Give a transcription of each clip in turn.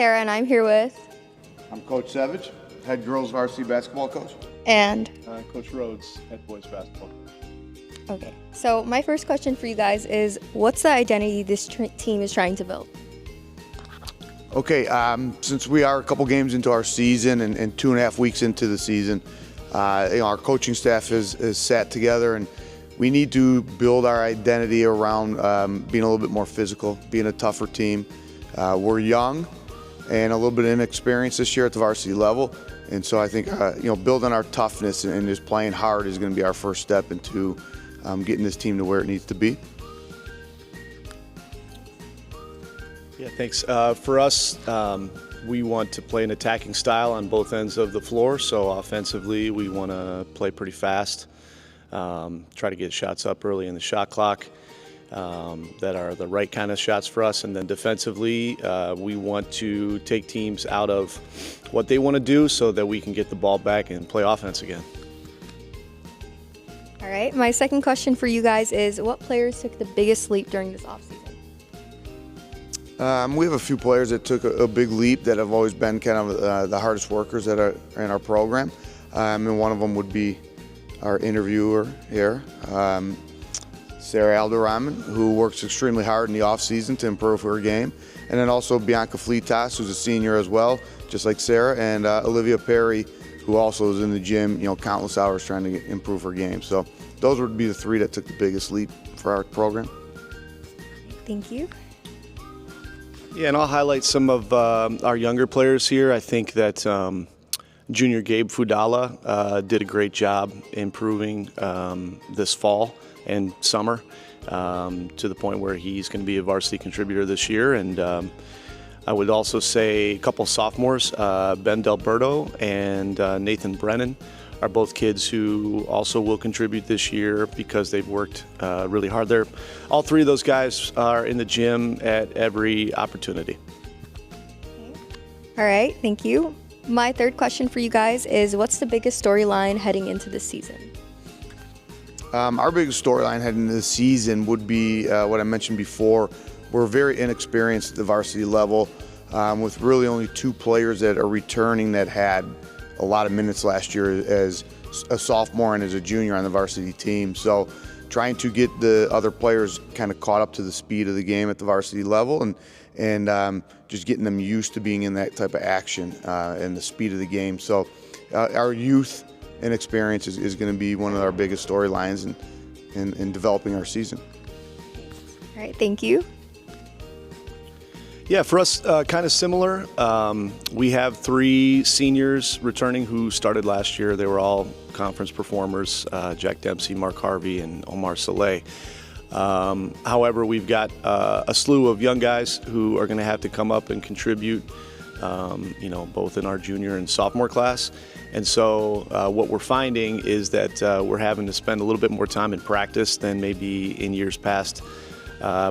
Sarah, and I'm here with... I'm Coach Sevedge, head girls varsity basketball coach. And... Coach Rhodes, head boys basketball. Okay, so my first question for you guys is, what's the identity this team is trying to build? Okay, since we are a couple games into our season and 2.5 weeks into the season, our coaching staff has sat together, and we need to build our identity around being a little bit more physical, being a tougher team. We're young and a little bit inexperienced this year at the varsity level, and so I think building our toughness and just playing hard is going to be our first step into getting this team to where it needs to be. Yeah, thanks. For us, we want to play an attacking style on both ends of the floor. So offensively, we want to play pretty fast, try to get shots up early in the shot clock that are the right kind of shots for us. And then defensively, we want to take teams out of what they want to do so that we can get the ball back and play offense again. All right, my second question for you guys is, what players took the biggest leap during this offseason? We have a few players that took a big leap that have always been kind of the hardest workers that are in our program. And one of them would be our interviewer here, Sarah Alderraman, who works extremely hard in the off-season to improve her game. And then also Bianca Fleetas, who's a senior as well, just like Sarah, and Olivia Perry, who also is in the gym, countless hours trying to improve her game. So those would be the three that took the biggest leap for our program. Thank you. Yeah, and I'll highlight some of our younger players here. I think that junior Gabe Fudala did a great job improving this fall and summer to the point where he's going to be a varsity contributor this year. And I would also say a couple sophomores, Ben Delberto and Nathan Brennan, are both kids who also will contribute this year because they've worked really hard. All three of those guys are in the gym at every opportunity. All right, thank you. My third question for you guys is, what's the biggest storyline heading into this season? Our biggest storyline heading into the season would be what I mentioned before. We're very inexperienced at the varsity level with really only 2 players that are returning that had a lot of minutes last year as a sophomore and as a junior on the varsity team. So trying to get the other players kind of caught up to the speed of the game at the varsity level and just getting them used to being in that type of action and the speed of the game. So our youth and experience is going to be one of our biggest storylines in developing our season. All right, thank you. Yeah, for us, kind of similar. We have 3 seniors returning who started last year. They were all conference performers, Jack Dempsey, Mark Harvey, and Omar Saleh. However, we've got a slew of young guys who are going to have to come up and contribute, both in our junior and sophomore class. And so what we're finding is that we're having to spend a little bit more time in practice than maybe in years past.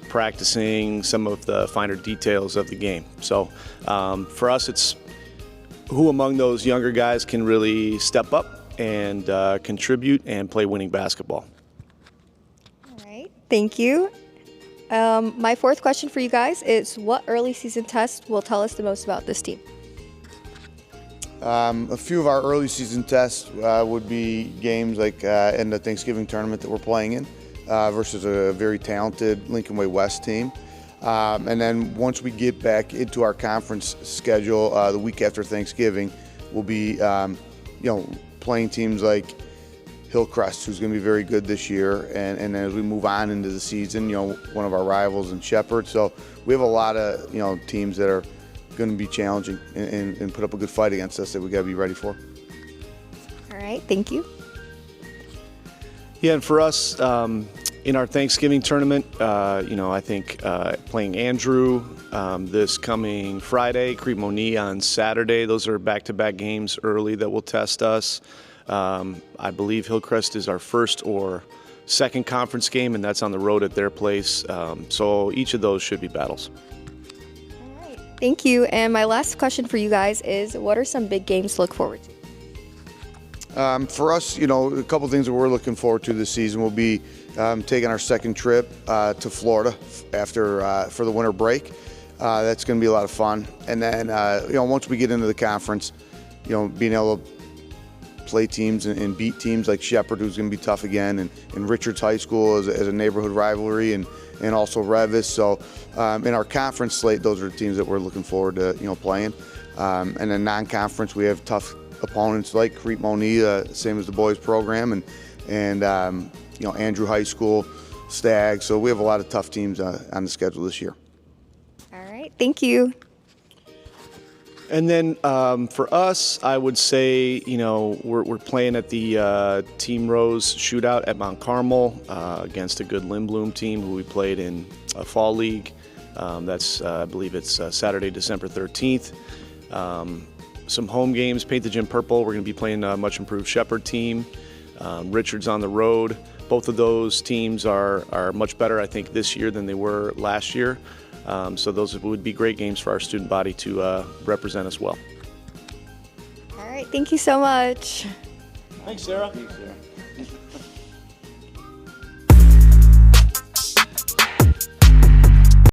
Practicing some of the finer details of the game. So for us, it's who among those younger guys can really step up and contribute and play winning basketball. All right, thank you. My fourth question for you guys is, what early season test will tell us the most about this team? A few of our early season tests would be games like in the Thanksgiving tournament that we're playing in. Versus a very talented Lincoln Way West team. And then once we get back into our conference schedule the week after Thanksgiving, we'll be playing teams like Hillcrest, who's going to be very good this year. And then as we move on into the season, one of our rivals in Shepherd. So we have a lot of teams that are going to be challenging and put up a good fight against us that we got to be ready for. All right, thank you. Yeah, and for us, in our Thanksgiving tournament, I think playing Andrew this coming Friday, Crete-Moni on Saturday. Those are back-to-back games early that will test us. I believe Hillcrest is our first or second conference game, and that's on the road at their place. So each of those should be battles. All right, thank you. And my last question for you guys is, what are some big games to look forward to? For us, a couple things that we're looking forward to this season will be taking our second trip to Florida for the winter break. That's going to be a lot of fun. And then, once we get into the conference, being able to play teams and beat teams like Shepherd, who's going to be tough again, and Richards High School as a neighborhood rivalry, and also Revis. So in our conference slate, those are the teams that we're looking forward to playing. And then non-conference, we have tough opponents like Crete Moni, same as the boys program, and Andrew High School, Stag. So we have a lot of tough teams on the schedule this year. All right, thank you. And then for us, I would say, we're playing at the Team Rose shootout at Mount Carmel against a good Lindblom team who we played in a fall league. That's, I believe it's Saturday, December 13th. Some home games, Paint the Gym Purple. We're going to be playing a much improved Shepherd team. Richards on the road. Both of those teams are much better, I think, this year than they were last year. So those would be great games for our student body to represent us well. All right, thank you so much. Thanks, Sarah. Thanks, Sarah.